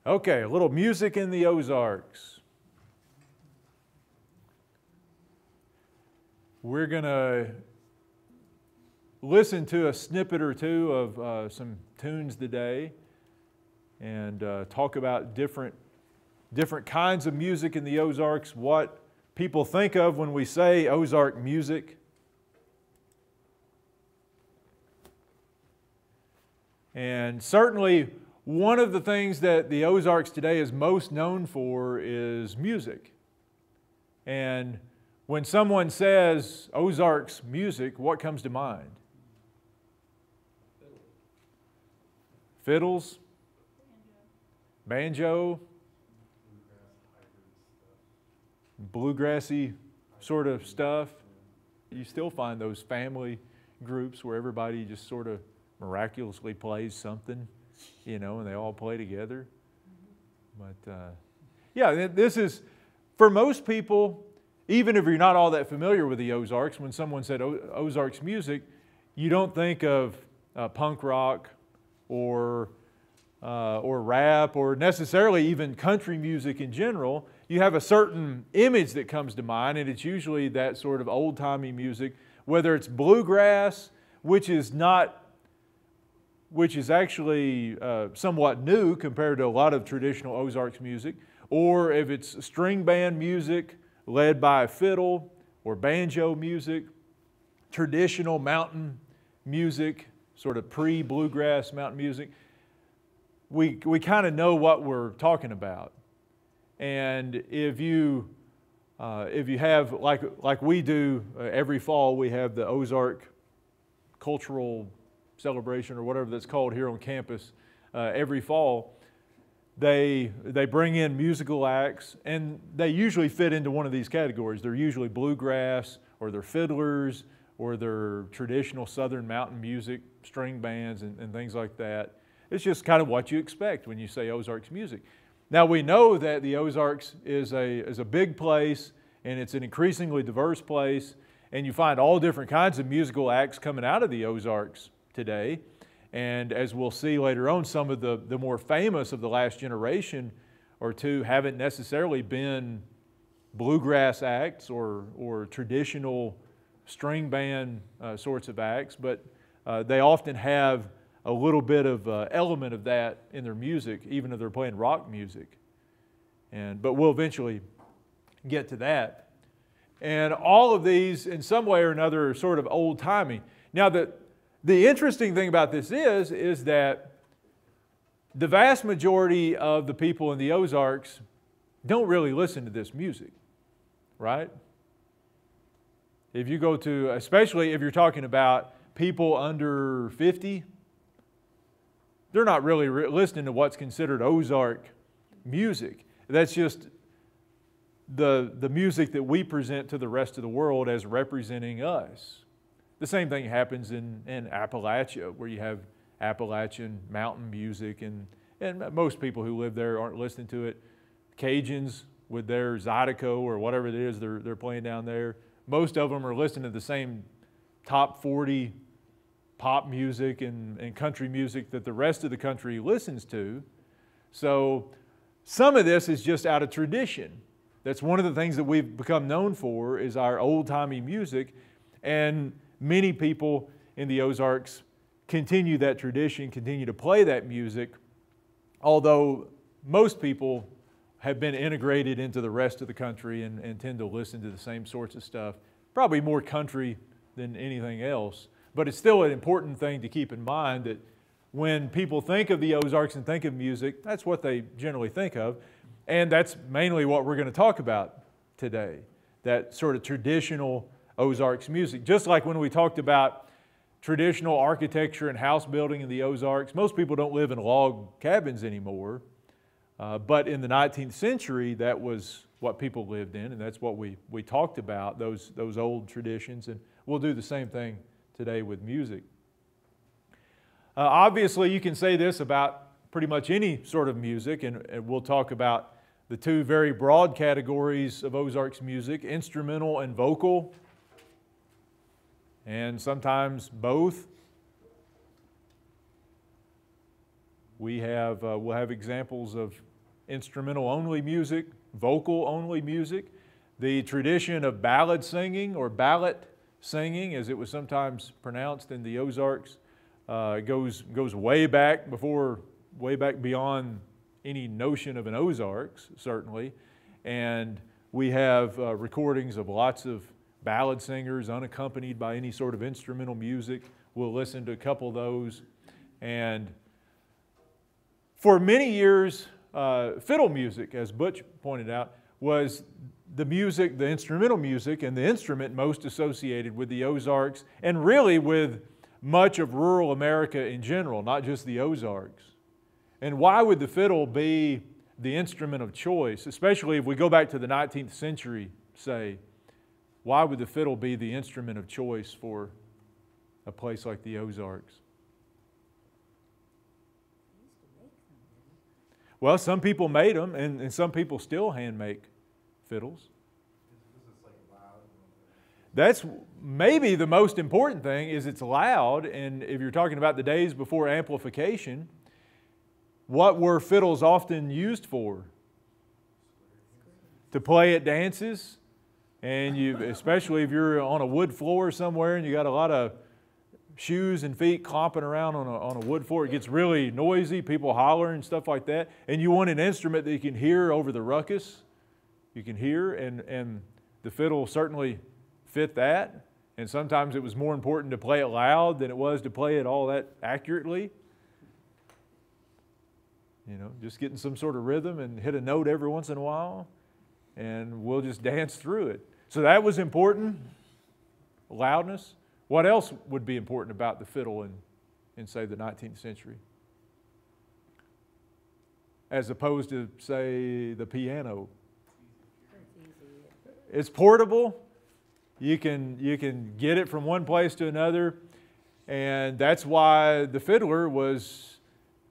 Okay, a little music in the Ozarks. We're going to listen to a snippet or two of some tunes today and talk about different kinds of music in the Ozarks, what people think of when we say Ozark music. And certainly one of the things that the Ozarks today is most known for is music. And when someone says Ozarks music, what comes to mind? Fiddles, banjo, bluegrassy sort of stuff. You still find those family groups where everybody just sort of miraculously plays something, and they all play together. But yeah, this is, for most people, even if you're not all that familiar with the Ozarks, when someone said Ozarks music, you don't think of punk rock or rap or necessarily even country music in general. You have a certain image that comes to mind, and it's usually that sort of old-timey music, whether it's bluegrass, which is actually somewhat new compared to a lot of traditional Ozarks music, or if it's string band music led by a fiddle or banjo music, traditional mountain music, sort of pre-bluegrass mountain music. We kind of know what we're talking about. And if you have, like we do every fall, we have the Ozark Cultural Celebration or whatever that's called here on campus every fall. They bring in musical acts, and they usually fit into one of these categories. They're usually bluegrass, or they're fiddlers, or they're traditional southern mountain music, string bands, and things like that. It's just kind of what you expect when you say Ozarks music. Now we know that the Ozarks is a big place, and it's an increasingly diverse place, and you find all different kinds of musical acts coming out of the Ozarks today. And as we'll see later on, some of the more famous of the last generation or two haven't necessarily been bluegrass acts or traditional string band sorts of acts, but they often have a little bit of element of that in their music, even if they're playing rock music. But we'll eventually get to that. And all of these, in some way or another, are sort of old-timey. Now, the interesting thing about this is that the vast majority of the people in the Ozarks don't really listen to this music, right? If you go to, especially if you're talking about people under 50, they're not really listening to what's considered Ozark music. That's just the music that we present to the rest of the world as representing us. The same thing happens in Appalachia, where you have Appalachian mountain music, and most people who live there aren't listening to it. Cajuns with their Zydeco or whatever it is they're playing down there, most of them are listening to the same top 40 pop music and country music that the rest of the country listens to. So some of this is just out of tradition. That's one of the things that we've become known for, is our old-timey music. And many people in the Ozarks continue that tradition, continue to play that music, although most people have been integrated into the rest of the country and tend to listen to the same sorts of stuff, probably more country than anything else. But it's still an important thing to keep in mind that when people think of the Ozarks and think of music, that's what they generally think of. And that's mainly what we're going to talk about today, that sort of traditional Ozarks music. Just like when we talked about traditional architecture and house building in the Ozarks, most people don't live in log cabins anymore. But in the 19th century, that was what people lived in, and that's what we talked about, those old traditions. And we'll do the same thing today with music. Obviously, you can say this about pretty much any sort of music, and we'll talk about the two very broad categories of Ozarks music, instrumental and vocal, and sometimes both. We'll have examples of instrumental-only music, vocal-only music. The tradition of ballad singing or ballot singing, as it was sometimes pronounced in the Ozarks, goes way back beyond any notion of an Ozarks, certainly. And we have recordings of lots of ballad singers unaccompanied by any sort of instrumental music. We'll listen to a couple of those. And for many years, fiddle music, as Butch pointed out, was the music, the instrumental music, and the instrument most associated with the Ozarks, and really with much of rural America in general, not just the Ozarks. And why would the fiddle be the instrument of choice, especially if we go back to the 19th century, say? Why would the fiddle be the instrument of choice for a place like the Ozarks? Well, some people made them, and some people still hand make fiddles. That's maybe the most important thing, is it's loud. And if you're talking about the days before amplification, what were fiddles often used for? To play at dances. And especially if you're on a wood floor somewhere and you got a lot of shoes and feet clomping around on a wood floor, it gets really noisy, people holler and stuff like that. And you want an instrument that you can hear over the ruckus. You can hear, and the fiddle certainly fit that. And sometimes it was more important to play it loud than it was to play it all that accurately. You know, just getting some sort of rhythm and hit a note every once in a while, and we'll just dance through it. So that was important, loudness. What else would be important about the fiddle in say, the 19th century? As opposed to, say, the piano. It's portable. You can get it from one place to another, and that's why the fiddler was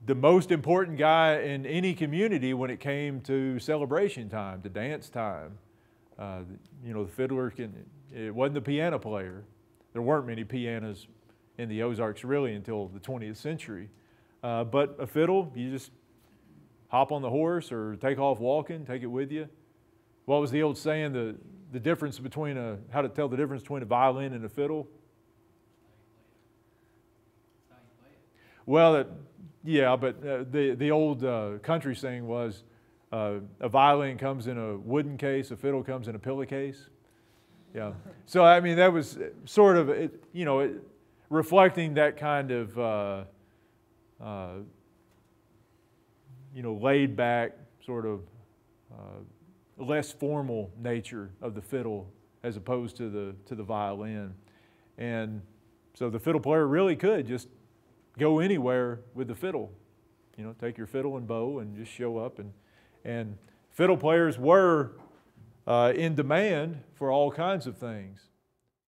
the most important guy in any community when it came to celebration time, to dance time. You know, the fiddler it wasn't the piano player. There weren't many pianos in the Ozarks really until the 20th century. But a fiddle, you just hop on the horse or take off walking, take it with you. What was the old saying, the difference between how to tell the difference between a violin and a fiddle? Well, yeah, but the old country saying was, a violin comes in a wooden case, a fiddle comes in a pillowcase. Yeah. So, I mean, that was sort of, reflecting that kind of, laid back, sort of less formal nature of the fiddle as opposed to the violin. And so the fiddle player really could just go anywhere with the fiddle. You know, take your fiddle and bow and just show up. And fiddle players were in demand for all kinds of things.